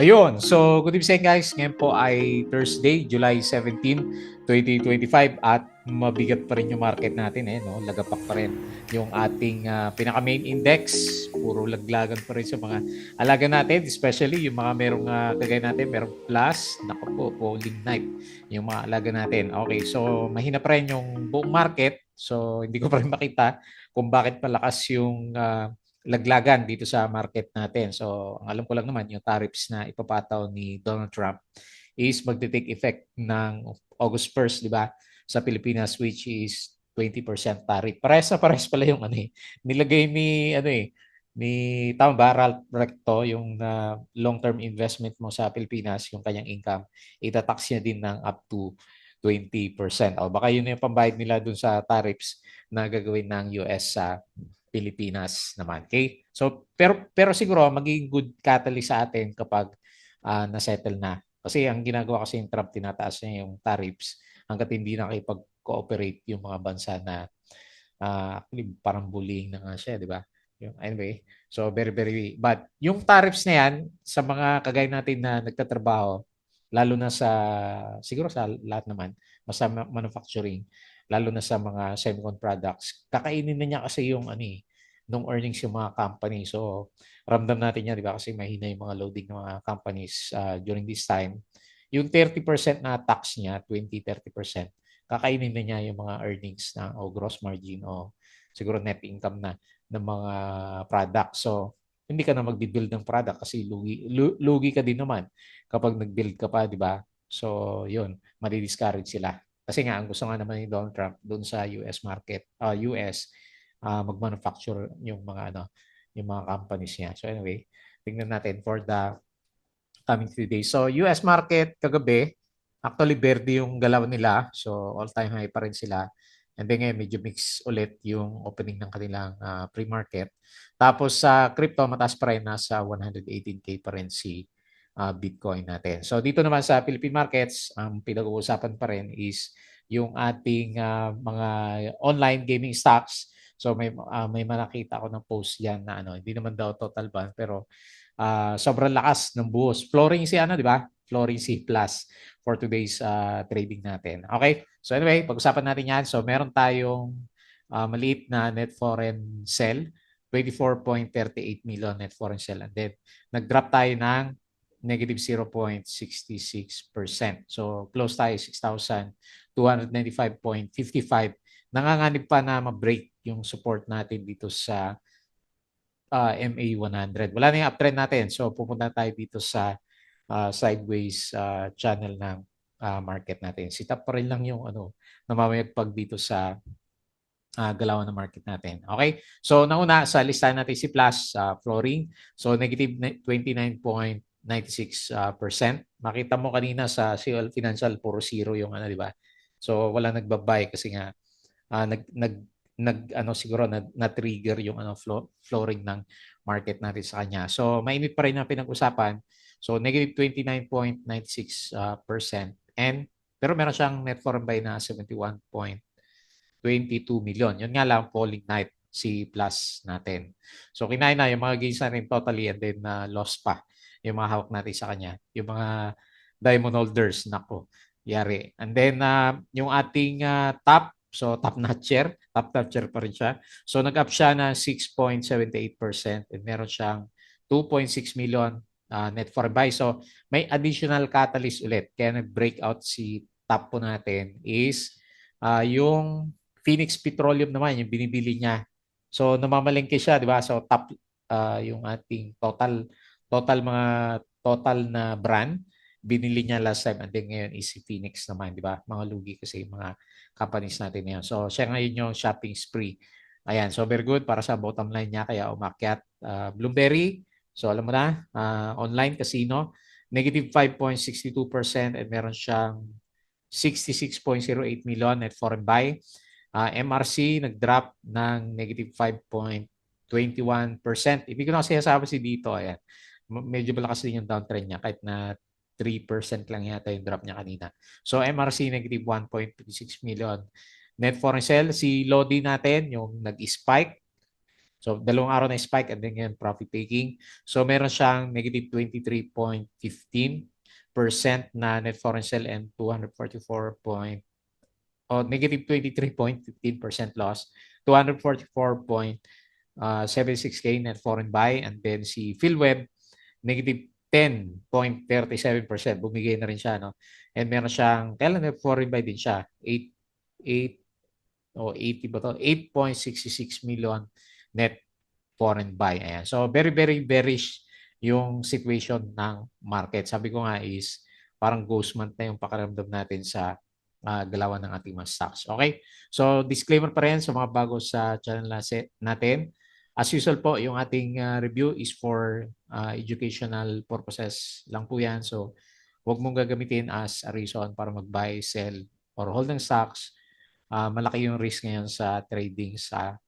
Ayun. So, good evening guys. Ngayon po ay Thursday, July 17, 2025 at mabigat pa rin yung market natin no? Lagapak pa rin yung ating pinaka main index. Puro laglagan pa rin sa mga alaga natin, especially yung mga merong kagaya natin, merong plus, naku po, falling knife yung mga alaga natin. Okay, so mahina pa rin yung buong market. So, hindi ko pa rin makita kung bakit palakas yung laglagan dito sa market natin. So, ang alam ko lang naman, yung tariffs na ipapataw ni Donald Trump is magte-take effect ng August 1st, di ba? Sa Pilipinas, which is 20% tariff. Pares pala yung nilagay ni ni tama ba Ralph Recto yung long-term investment mo sa Pilipinas, yung kanyang income, itatax niya din ng up to 20%. O baka yun yung pambayad nila dun sa tariffs na gagawin ng US sa Pilipinas naman. Okay? So pero siguro magiging good catalyst sa atin kapag na-settle na. Kasi ang ginagawa kasi yung Trump, tinataas niya yung tariffs hanggat hindi nakikipag-cooperate yung mga bansa na parang bullying na nga siya, di ba? Anyway, so very, very bad. Yung tariffs na yan, sa mga kagaya natin na nagtatrabaho, lalo na sa, siguro sa lahat naman, basta manufacturing, lalo na sa mga semicon products, kakainin na niya kasi yung nung earnings yung mga company. So, ramdam natin yan, di ba? Kasi mahina yung mga loading ng mga companies during this time. Yung 30% na tax niya, 20-30%, kakainin na niya yung mga earnings na o gross margin o siguro net income na ng mga product. So, hindi ka na magbi-build ng product kasi lugi ka din naman kapag nag-build ka pa, di ba? So, yun, madi-discourage sila. Kasi nga, ang gusto nga naman ni Donald Trump doon sa US market, US, mag-manufacture yung mga yung mga companies niya. So anyway, tingnan natin for the coming few days. So US market kagabi, actually verde yung galaw nila. So all-time high pa rin sila. And then ngayon medyo mix ulit yung opening ng kanilang pre-market. Tapos sa crypto, mataas pa rin, nasa 118K pa rin si Bitcoin natin. So dito naman sa Philippine markets, ang pinag-uusapan pa rin is yung ating mga online gaming stocks. So may nakita ako ng post diyan na hindi naman daw total ban pero sobrang lakas ng buhos. Flooring si di ba? Flooring C plus for today's trading natin. Okay? So anyway, pag-usapan natin yan. So meron tayong maliit na net foreign sell, 24.38 million net foreign sell. And then, nag-drop tayo ng negative 0.66%. So, close tayo 6,295.55. Nanganganib pa na ma-break yung support natin dito sa MA100. Wala na yung uptrend natin. So, pupunta tayo dito sa sideways channel ng market natin. Sit-up pa rin lang yung namamayagpag dito sa galawan ng market natin. Okay? So, nauna sa listahan natin si Plus flooring. So, negative 29.96%. Makita mo kanina sa CL Financial, puro zero yung di ba? So, wala nagbabay kasi nga siguro na-trigger yung flooring ng market natin sa kanya. So, mainit pa rin ang pinag-usapan. So, negative 29.96%. Pero meron siyang net foreign buy na 71.22 million. Yun nga lang, falling knife si plus natin. So, kinain na yung mga gains natin totally and then loss pa yung mga hawak natin sa kanya. Yung mga diamond holders, nako, yari. And then, yung ating top notcher pa rin siya. So, nag-up siya na 6.78% and meron siyang 2.6 million net for buy. So, may additional catalyst ulit. Kaya nag-breakout si top po natin is yung Phoenix Petroleum naman, yung binibili niya. So, namamalengke siya, di ba? So, top yung ating total na brand, binili niya last time and then ngayon is si Phoenix naman, di ba? Mga lugi kasi yung mga companies natin ngayon. So, siya ngayon yung shopping spree. Ayan, so very good para sa bottom line niya kaya umakyat. Bloomberry, so alam mo na, online casino, negative 5.62% and meron siyang 66.08 million net foreign buy. MRC nag-drop ng negative 5.21%. Ibig ko na kasi sabi si dito, ayan, medyo malakas din yung downtrend niya kahit na 3% lang yata yung drop niya kanina. So MRC negative 1.26 million. Net foreign sell, si Lodi natin, yung nag-spike, So, dalawang araw na spike and then ngayon profit taking. So, meron siyang negative 23.15% na net foreign sale and 244 point o negative 23.15% loss, 244.76K net foreign buy, and then si PhilWeb negative 10.37%. Bumigay na rin siya, no? And meron siyang, kailan net foreign buy din siya? 8 o 80 ba to? 8.66 million net foreign buy. Ayan. So, very, very bearish yung situation ng market. Sabi ko nga is parang ghost month na yung pakiramdam natin sa galawan ng ating mga stocks. Okay? So, disclaimer pa rin sa mga bago sa channel natin. As usual po, yung ating review is for educational purposes lang po yan. So, huwag mong gagamitin as a reason para mag-buy, sell, or hold ng stocks. Malaki yung risk ngayon sa trading sa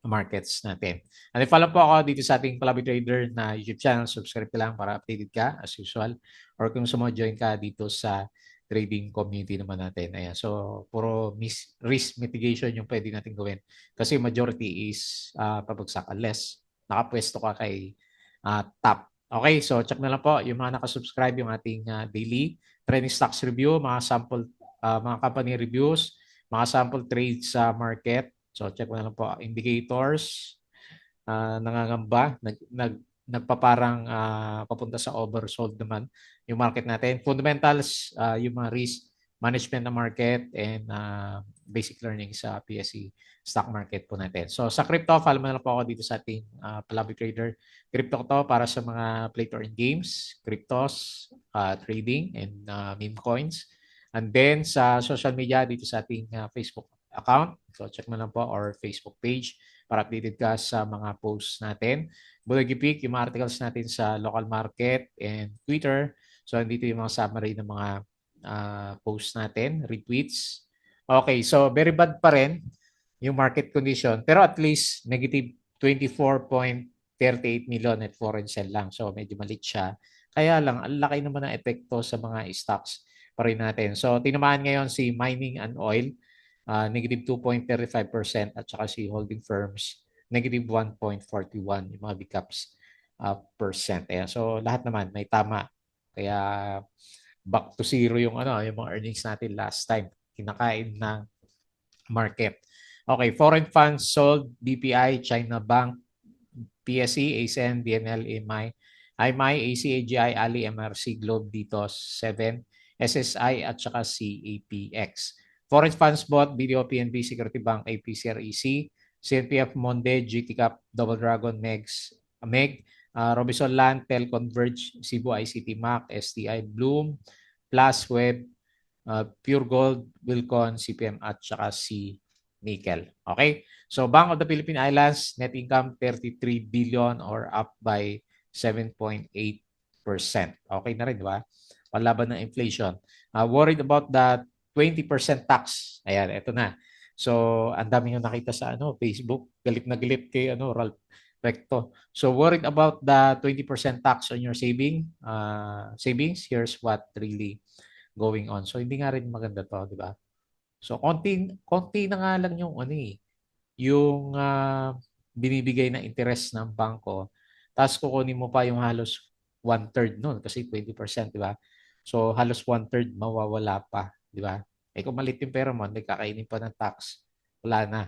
markets natin. And follow po ako dito sa ating Palabi Trader na YouTube channel. Subscribe ka lang para updated ka as usual. Or kung join ka dito sa trading community naman natin. Ayan. So, puro risk mitigation yung pwede natin gawin. Kasi majority is pabagsak unless nakapwesto ka kay top. Okay, so check na lang po yung mga nakasubscribe yung ating daily trending stocks review, mga sample, mga company reviews, mga sample trades sa market. So check mo na lang po indicators, nangangamba, nagpaparang papunta sa oversold naman yung market natin. Fundamentals, yung mga risk management ng market and basic learning sa PSE stock market po natin. So sa crypto, follow mo na lang po ako dito sa ating Palabi Trader. Crypto ko to para sa mga play to earn games, cryptos, trading, and meme coins. And then sa social media dito sa ating Facebook account. So check mo lang po or Facebook page para updated ka sa mga posts natin. Bulagi Peak, yung mga articles natin sa local market and Twitter. So dito yung mga summary ng mga posts natin, retweets. Okay, so very bad pa rin yung market condition. Pero at least negative 24.38 million net foreign sell lang. So medyo maliit siya. Kaya lang, ang laki naman ng epekto sa mga stocks pa rin natin. So tinamaan ngayon si mining and oil, negative 2.35% at saka si holding firms, negative 1.41 yung mga big caps percent. Ayan. So lahat naman may tama. Kaya back to zero yung yung mga earnings natin last time. Kinakain ng market. Okay, foreign funds sold, BPI, China Bank, PSE, ASN, DNL, AMI, IMI, ACAGI, Ali, MRC, Globe, Ditos, 7, SSI at saka CAPX. Foreign funds bought, BDO, PNB, Security Bank, APCREC, CNPF, Monde, GTCAP, Double Dragon, MEG, Robinson Land, Telconverge, Cebu ICT, MAC, STI, Bloom, Plus Web, Pure Gold, Wilcon, CPM at saka si Nickel. Okay? So Bank of the Philippine Islands, net income 33 billion or up by 7.8%. Okay na rin, di ba? Panlaban ng inflation. Worried about the 20% tax. Ayan, ito na. So, ang dami yung nakita sa Facebook. Galit na galit kay Ralph Recto. So, worried about the 20% tax on your savings. Here's what really going on. So, hindi nga rin maganda to, di ba? So, konti na nga lang yung yung binibigay na interest ng bangko. Tapos kukunin mo pa yung halos 1/3 nun kasi 20%, di ba? So, halos 1/3 mawawala pa, di ba? Eh kung malit yung pera mo, nagkakainin pa ng tax. Wala na.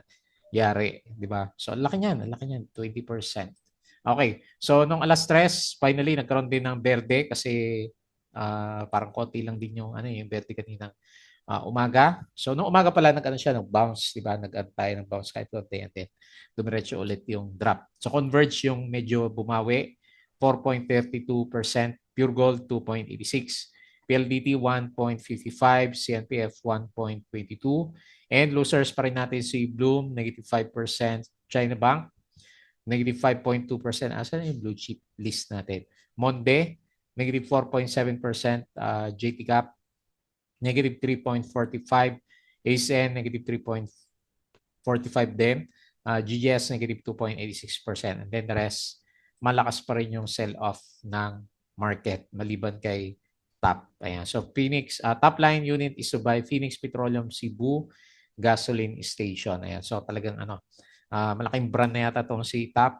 Yari, di ba? So, ang laki niyan, 20%. Okay. So, nung alas 3, finally, nagkaroon din ng berde kasi parang konti lang din yung yung berde kanina umaga. So, nung umaga pala, nag-bounce, di ba? Nag-antay ng bounce kahit konti. And then, dumiretso ulit yung drop. So, Converge yung medyo bumawi, 4.32%, Pure Gold 2.86%, PLDT 1.55%, CNPF 1.22%, and losers pa rin natin si Bloom, negative 5%, China Bank, negative 5.2%. Asan yung blue chip list natin? Monde, negative 4.7%, JT Cap, negative 3.45%, ASN, negative 3.45% din, GGS, negative 2.86%. And then the rest, malakas pa rin yung sell-off ng market maliban kay top. Ayan. So Phoenix, top line unit is to buy Phoenix Petroleum Cebu Gasoline Station. Ayan. So talagang Malaking brand na yata itong si TAP.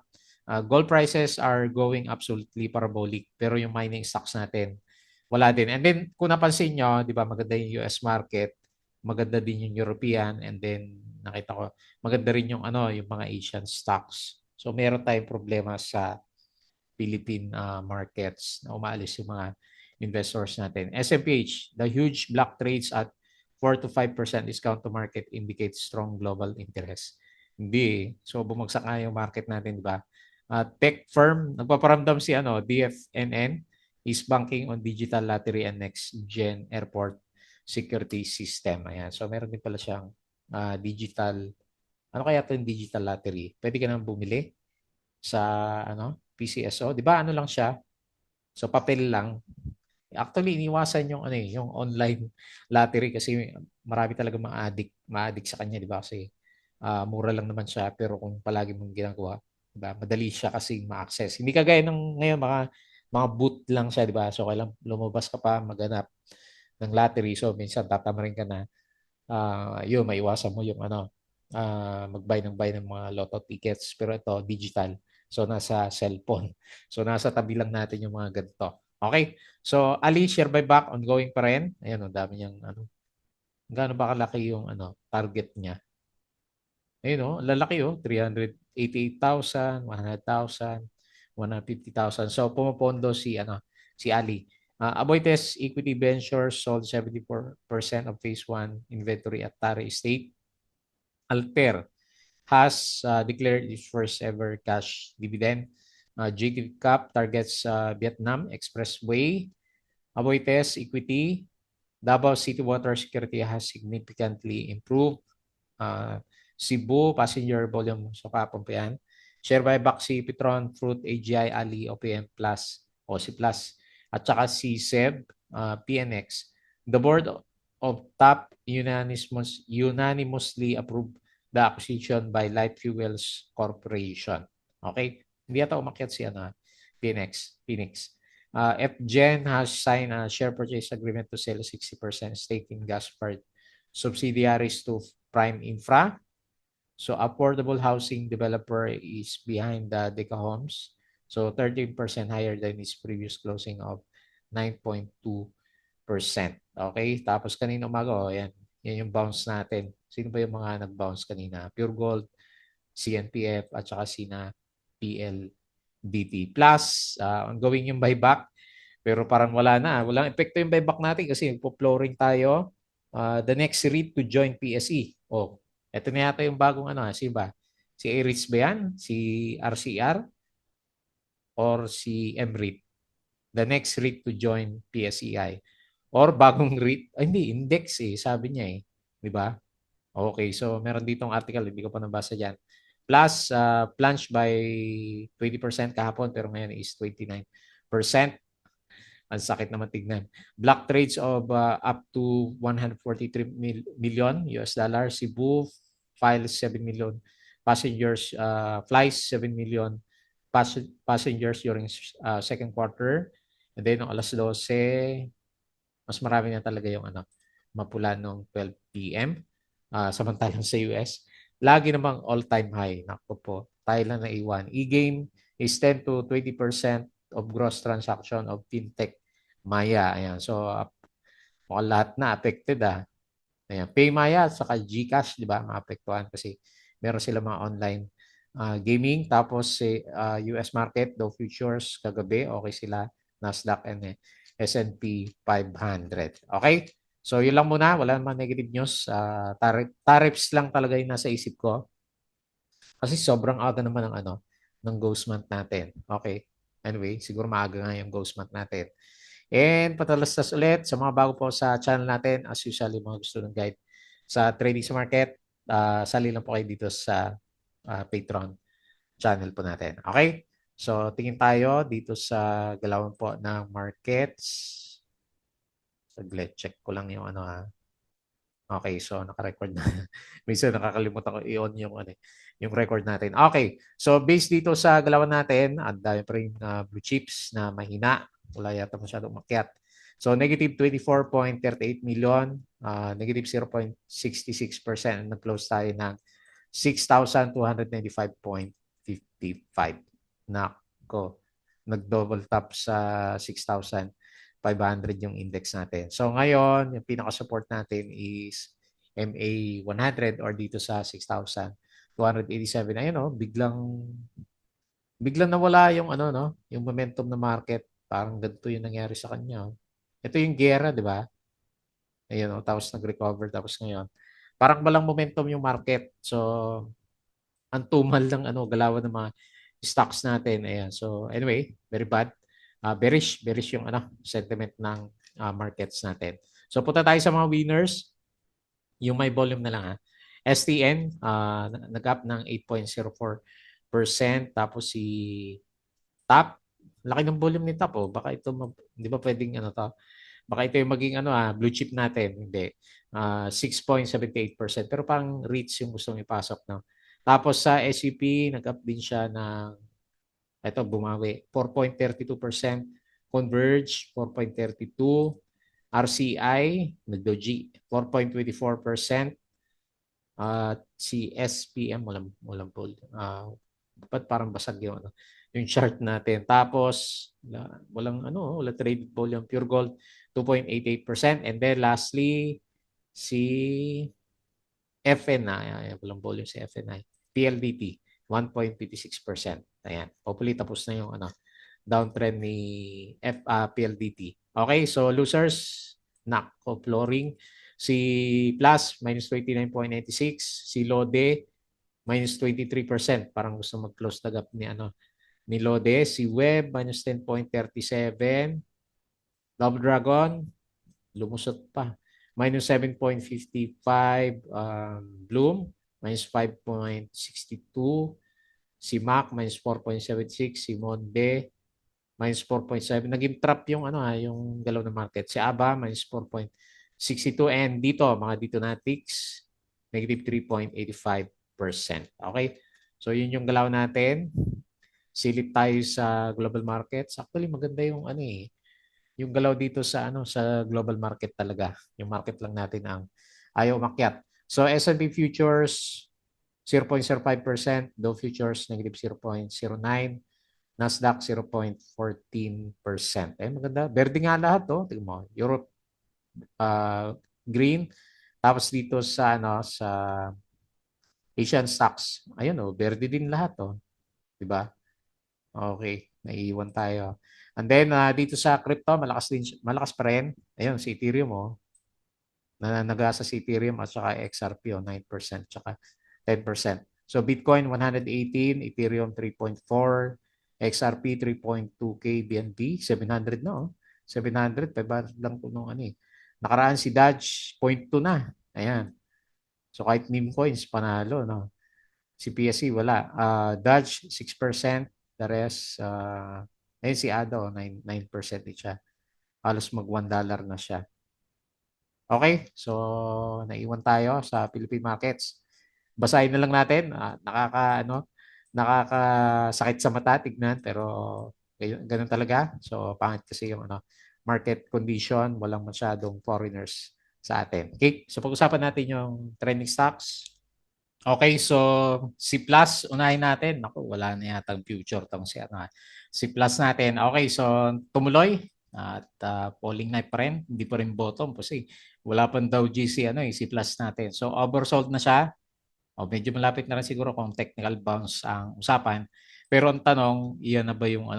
Gold prices are going absolutely parabolic, pero yung mining stocks natin, wala din. And then, kung napansin nyo, di ba, maganda yung US market, maganda din yung European, and then, nakita ko, maganda rin yung, yung mga Asian stocks. So, meron tayong problema sa Philippine markets na umaalis yung mga investors natin. SMPH, the huge block trades at 4 to 5% discount to market indicates strong global interest. Hindi. So bumagsak nga yung market natin, di ba? Tech firm, nagpaparamdam si DFNN is banking on digital lottery and next gen airport security system. Ayan. So meron din pala siyang digital. Ano kaya 'to yung digital lottery? Pwede ka nang bumili sa PCSO. Di ba ano lang siya? So papel lang. Actually, iniwasan yung yung online lottery kasi marami talaga ma-addict sa kanya, di ba? Kasi mura lang naman siya pero kung palagi mong ginagawa, di ba? Madali siya kasi ma-access. Hindi kagaya ng ngayon mga boot lang siya, di ba? So kailang lumabas ka pa maghanap ng lottery. So minsan tatamarin ka na yun maiwasan mo yung mag-buy ng mga lotto tickets pero ito digital. So nasa cellphone. So nasa tabi lang natin yung mga ganito. Okay? So Ali share buyback ongoing pa rin. Ayun, dami niyang gaano ba kalaki yung target niya. Ayun lalaki 388,000, 100,000, 150,000. So pumopondo si Ali. Aboitiz Equity Ventures sold 74% of phase 1 inventory at Tare Estate. Alter has declared its first ever cash dividend. JT Cap targets Vietnam Expressway. Aboitiz Equity. Davao City Water Security has significantly improved. Cebu passenger volume sa Papampian. Share buyback si Petron, Fruit, AGI, Ali, OPM Plus, OC Plus, at saka si SEB, PNX. The board of TAP unanimously approved the acquisition by Light Fuels Corporation. Okay? Hindi ata umakyat si PNX. Phoenix. FGen has signed a share purchase agreement to sell 60% stake in gas-fired subsidiaries to Prime Infra. So affordable housing developer is behind the Deca Homes. So 13% higher than its previous closing of 9.2%. Okay? Tapos kanina umaga, yan. Yan yung bounce natin. Sino ba yung mga nag-bounce kanina? Pure Gold, CNPF, at saka PLDT. Plus, ongoing yung buyback. Pero parang wala na. Walang epekto yung buyback natin kasi po-flooring tayo. The next REIT to join PSE. Ito na yata yung bagong si ba? Si Aris ba yan? Si RCR? Or si MREIT? The next REIT to join PSEI. Or bagong REIT? Hindi, index sabi niya Di ba? Okay, so meron ditong article, hindi ko pa nabasa dyan. Plus, plunged by 20% kahapon, pero ngayon is 29%. Ang sakit naman tignan. Block trades of up to 143 million US dollar. Cebu files 7 million passengers, flies 7 million passengers during second quarter. And then, alas 12, mas marami na talaga yung mapula nung 12 p.m. Samantalang sa US, lagi namang all-time high. Naku po, tayo lang na iwan. E-game is 10 to 20% of gross transaction of fintech Maya. Ayan. So, mukhang lahat na affected Ayan. PayMaya at saka GCash, di ba? Maapektuhan kasi meron sila mga online gaming. Tapos US market, Dow Futures, kagabi, okay sila. Nasdaq and S&P 500. Okay? So, yun lang muna. Wala namang negative news. Tariffs lang talaga yung nasa isip ko. Kasi sobrang aga naman ng ghost month natin. Okay? Anyway, siguro maaga nga yung ghost month natin. And patalastas ulit sa mga bago po sa channel natin. As usual, yung mga gusto ng guide sa trading sa market, sali lang po kayo dito sa Patreon channel po natin. Okay? So, tingin tayo dito sa galawan po ng markets. Saglit, check ko lang yung Okay, so naka-record na. Minsan nakakalimutan ko i-on yung record natin. Okay, so based dito sa galawan natin, ang dami pa rin blue chips na mahina. Wala yata masyadong umakyat. So negative 24.38 million, negative 0.66%. Nag-close tayo ng 6,295.55. Nako, nag-double top sa 6,500 yung index natin. So ngayon, yung pinaka-support natin is MA 100 or dito sa 6,287. Ayun oh, biglang nawala yung ano no, yung momentum ng market. Parang ganito yung nangyari sa kanya. Oh. Ito yung gera, di ba? Ayun oh, tapos nag-recover tapos ngayon. Parang walang momentum yung market. So ang tumal ng ano, galawan ng mga stocks natin. Ayan. So anyway, very bad. Bearish yung ano, sentiment ng markets natin. So punta tayo sa mga winners. Yung may volume na lang ha. STN, nag-up ng 8.04%. Tapos si TAP, laki ng volume ni TAP. Oh. Baka ito, hindi ba pwedeng ano to? Baka ito yung maging ano, blue chip natin. Hindi. 6.78%. Pero parang REITs yung gusto ipasok. No? Tapos sa SEP, nag-up din siya ng, ito, bumawi. 4.32%. Converge, 4.32%. RCI, nag-doji, 4.24%. Si SPM, walang pull. Ba't parang basag yung chart natin. Tapos, wala traded volume. Pure Gold, 2.88%. And then lastly, si FNI, walang volume si FNI. PLDT, 1.56%. Ayan. Hopefully, tapos na yung downtrend ni PLDT. Okay, so losers, nako, flooring. Si Plus, minus 29.96. Si Lode, minus 23%. Parang gusto mag-close the gap ni Lode. Si Web, minus 10.37. Double Dragon, lumusot pa. Minus 7.55. Bloom, minus 5.62. Si Mac, minus 4.76. Si Monde, minus 4.7. Naging trap yung yung galaw ng market. Si ABA minus 4.62 and dito Natics negative 3.85%. Okay? So yun yung galaw natin. Silip tayo sa global markets. Actually maganda yung yung galaw dito sa sa global market talaga. Yung market lang natin ang ayaw umakyat. So S&P futures 0.05%, Dow futures negative 0.09, Nasdaq 0.14%. Eh maganda. Verde nga lahat to. Tingnan mo. Europe green. Tapos dito sa sa Asian stocks. Ayun oh, verde din lahat oh. 'Di ba? Okay, naiiwan tayo. And then dito sa crypto, malakas pa rin. Ayun si Ethereum oh. Nagasa si Ethereum at saka XRP 9% tsaka 10%. So Bitcoin 118, Ethereum 3.4, XRP 3.2K, BNB 700 na oh. 700, 500 lang po nung Nakaraan si Dodge 0.2 na. Ayan. So kahit meme coins panalo no. Si PSE wala. Dodge 6%, the rest ayun si ADO 9% din siya. Halos mag $1 na siya. Okay, so naiwan tayo sa Philippine markets. Basahin na lang natin. Nakakasakit sa mata tignan pero ganun talaga. So pangit kasi yung market condition, walang masyadong foreigners sa atin. Okay, so pag-usapan natin yung trending stocks. Okay, so si Plus unahin natin. Naku, wala na yatang future tong si Plus natin. Okay, so tumuloy at falling knife pa rin, hindi pa rin bottom kasi wala pang daw GC si Plus natin. So oversold na siya. O medyo malapit na rin siguro kung technical bounce ang usapan. Pero ang tanong, iyan na ba yung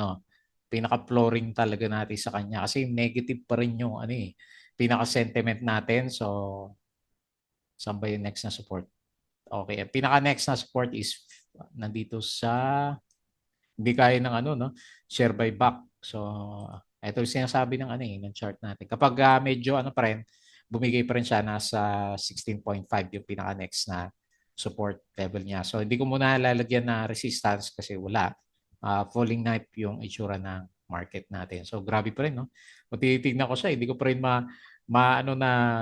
pinaka-flooring talaga natin sa kanya kasi negative pa rin yung pinaka-sentiment natin. So saan ba yung next na support? Okay, pinaka-next na support is nandito sa hindi kaya ng no, share buyback. So ito yung sinasabi ng ng chart natin. Kapag medyo pa rin, bumigay pa rin siya nasa 16.5 yung pinaka-next na support level niya. So hindi ko muna lalagyan na resistance kasi wala. Falling knife yung itsura ng market natin. So grabe pa rin no. Kung titignan ko siya, hindi ko pa rin na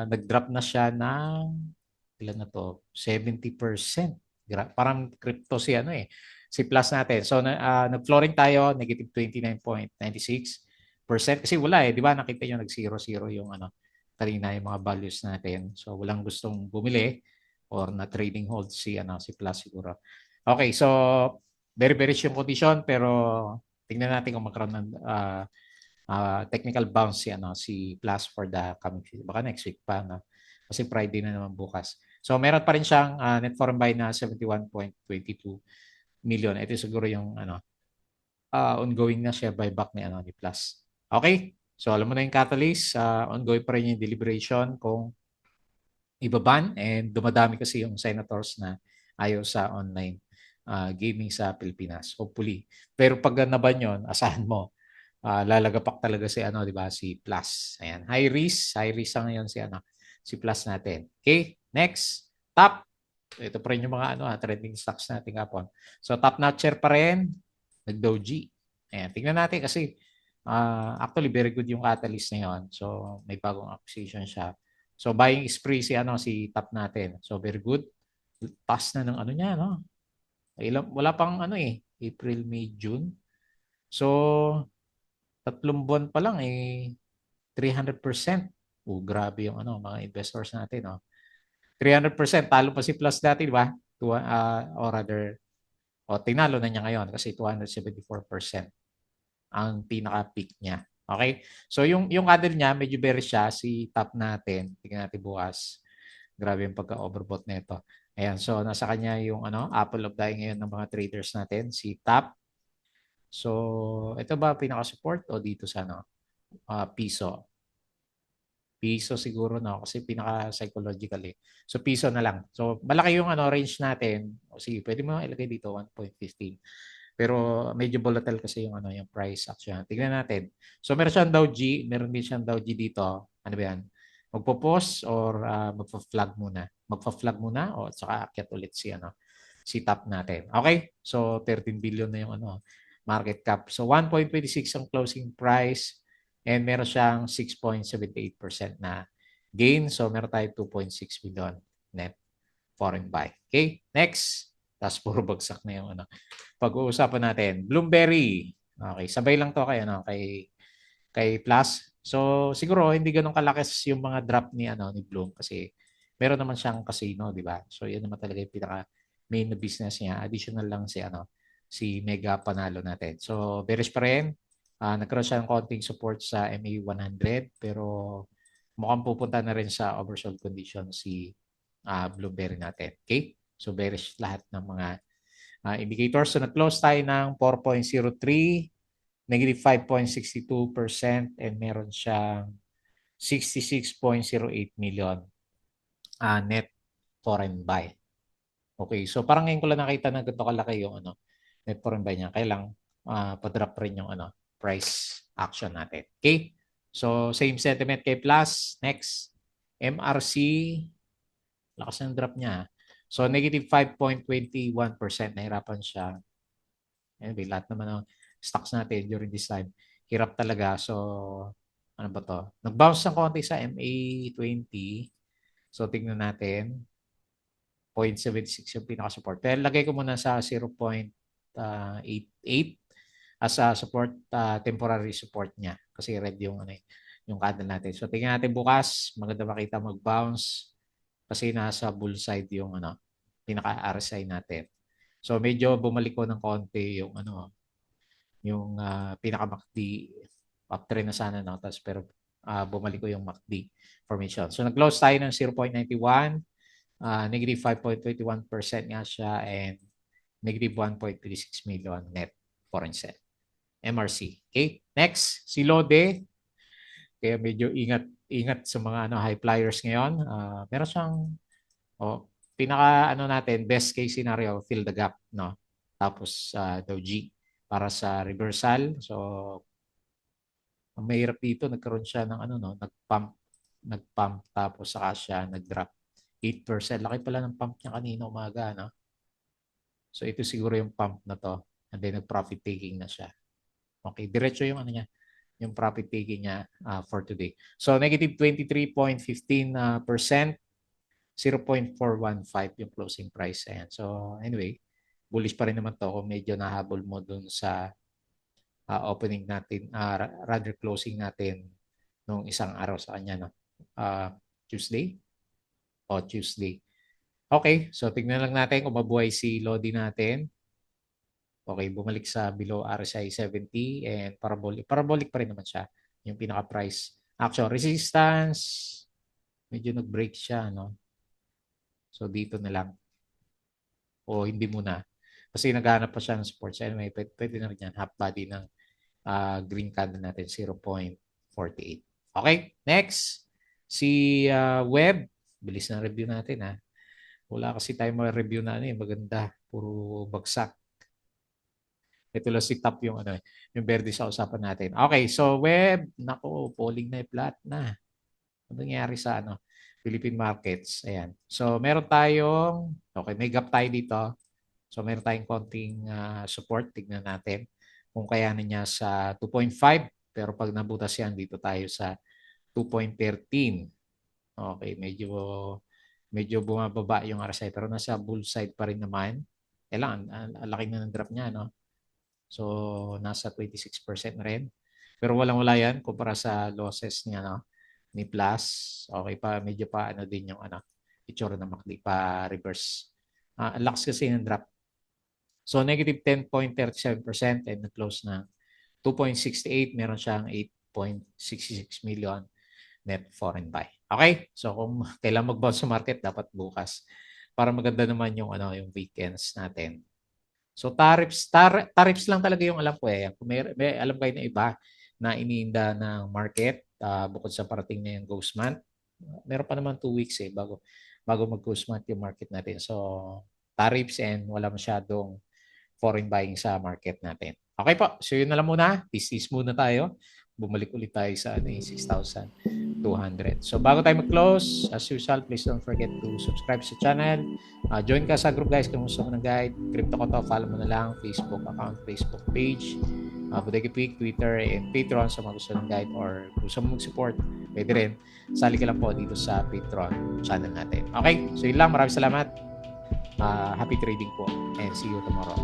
nag-drop na siya ng ilan na to? 70%. Parang crypto si si Plus natin. So nag-flooring tayo, negative 29.96%. Kasi wala di ba? Nakita nyo nag-0-0 yung kanina yung mga values natin. So walang gustong bumili or na trading hold si Plus siguro. Okay, so very bearish yung condition pero tingnan natin kung magkaroon ng technical bounce si Plus for the coming week. Baka next week pa kasi Friday na naman bukas. So meron pa rin siyang net foreign buy na 71.22 million. Ito siguro yung ongoing na share buyback ni Plus. Okay? So alam mo na yung catalyst, ongoing pa rin yung deliberation kung ibaban and dumadami kasi yung senators na ayaw sa online gaming sa Pilipinas. Hopefully. Pero pag naban yon, asahan mo lalagapak talaga si di ba, si Plus. Ayan, high risk ngayon si Plus natin. Okay? Next, top. Ito pa rin yung mga trending stocks natin kapon. So top notcher pa rin, nag-doji. Ayan, tingnan natin kasi actually very good yung catalyst na yun. So may bagong acquisition siya. So buying spree si top natin. So very good. Pass na ng niya, no? Wala pang April, May, June. So 3 buwan pa lang 300%. Grabe yung mga investors natin, no? 300% talo pa si Plus dati, di ba? Or rather, tinalo na niya ngayon kasi 274% ang pinaka-peak niya. Okay? So yung candle niya, medyo bearish siya, si top natin. Tingnan natin bukas. Grabe yung pagka-overbought nito. Ayan, so nasa kanya yung apple of the eye ngayon ng mga traders natin, si top. So, ito ba pinaka-support o dito sa piso? Piso siguro, no? Kasi pinaka-psychological eh. So, piso na lang. So, malaki yung range natin. O sige, pwede mo ilagay dito 1.15. Pero medyo volatile kasi yung price action. Tingnan natin. So, meron siyang Dow G, meron din siyang Dow G dito. Ano ba yan? Magpo-pause or magpa-flag muna? Magpa-flag muna o saka akyat ulit si top natin. Okay? So, 13 billion na yung market cap. So, 1.26 ang closing price. And meron siyang 6.78% na gain. So, meron tayo 2.6 billion net foreign buy. Okay? Next. Tapos puro bagsak na yung pag-uusapan natin. Bloomberry. Okay, sabay lang to kay Plus. So, siguro hindi ganun kalakas yung mga drop ni Bloom kasi meron naman siyang casino, di ba? So, yan naman talaga yung pinaka main na business niya. Additional lang si Mega Panalo natin. So, bearish pa rin. Nagkaroon siya ng konting support sa MA100 pero mukhang pupunta na rin sa oversold condition si Bloomberry natin. Okay? So bearish lahat ng mga indicators. So nag-close tayo ng 4.03, negative 5.62% and meron siyang 66.08 million net foreign buy. Okay, so parang ngayon ko lang nakita na ganito kalaki yung net foreign buy niya. Kaya lang pa-drop rin yung price action natin. Okay? So same sentiment kay Plus. Next, MRC, lakas ng drop niya. So negative 5.21%, nahirapan siya. Anyway, lahat naman ng stocks natin during this time, hirap talaga. So ano ba to? Nag-bounce ng konti sa MA20. So tingnan natin. 0.76 yung pinaka-support. Pero lagay ko muna sa 0.88 as a support, temporary support niya. Kasi red yung candle natin. So tingnan natin bukas, maganda makita mag-bounce kasi nasa bull side yung pinaka-RSI natin. So medyo bumalik ko ng konti yung pinaka-MACD up trend na sana tapos pero bumalik ko yung MACD formation. So nag-close tayo ng 0.91, negative 5.21% nga siya and negative 1.36 million net foreign set. MRC. Okay? Next, si Lode. Kaya medyo ingat sa mga high flyers ngayon. Meron siyang pinaka natin, best case scenario, fill the gap, no? Tapos Dow G para sa reversal. So ang mahirap dito, nagkaroon siya ng nagpump tapos saka siya nag-drop 8%. Laki pala ng pump niya kanina umaga, no? So ito siguro yung pump na to. And then nag-profit taking na siya. Okay, diretso yung niya, yung profit taking niya for today. So negative 23.15%, 0.415 yung closing price. Ayan. So anyway, bullish pa rin naman to kung medyo nahabol mo dun sa opening natin, rather closing natin nung isang araw sa kanya, no? Tuesday. Okay, so tignan lang natin kung mabuhay si Lodi natin. Okay, bumalik sa below RSI 70 and parabolic. Parabolic pa rin naman siya, yung pinaka-price. Action resistance, medyo nag-break siya, no? So dito na lang. O hindi muna. Kasi naghahanap pa siya ng support. So anyway, pwede na rin yan. Half body ng green candle natin, 0.48. Okay, next. Si Web. Bilis na review natin ha. Wala kasi tayo ma-review na ano, maganda. Puro bagsak. Ito lang si top yung ano, yung verde sa usapan natin. Okay, so Web, nako, falling na flat na. Ano nangyari sa ano, Philippine markets? Ayan. So meron tayong, okay, may gap tayo dito. So meron tayong konting support. Tignan natin kung kayanin niya sa 2.5. Pero pag nabutas yan, dito tayo sa 2.13. Okay, medyo bumababa yung RSI pero nasa bull side pa rin naman. Kailangan, ang laki na ng drop niya, no? So, nasa 26% na rin. Pero walang-wala yan kumpara sa losses niya, no? Ni Plus. Okay pa, medyo pa ano din yung ano, itsura ng MACD pa reverse. Ang lakas kasi ng drop. So, negative 10.37% and na-close na 2.68. Meron siyang 8.66 million net foreign buy. Okay? So, kung kailan mag-bounce sa market, dapat bukas. Para maganda naman yung ano, yung weekends natin. So tariffs lang talaga yung alam ko eh. Kung may alam kayo na iba na iniinda ng market bukod sa parating na yung ghost month, meron pa naman 2 weeks eh bago mag-ghost month yung market natin. So tariffs and wala masyadong foreign buying sa market natin. Okay po, so yun na lang muna. This muna tayo. Bumalik ulit tayo sa 6,200. So bago tayo mag-close, as usual, please don't forget to subscribe sa channel. Join ka sa group guys kung gusto mo ng guide. Crypto ko to, follow mo na lang. Facebook account, Facebook page, Bodega Quick, Twitter, and Patreon sa mga gusto ng guide or gusto mo mag-support. Pwede rin. Sali ka lang po dito sa Patreon channel natin. Okay, so yun lang. Maraming salamat. Happy trading po and see you tomorrow.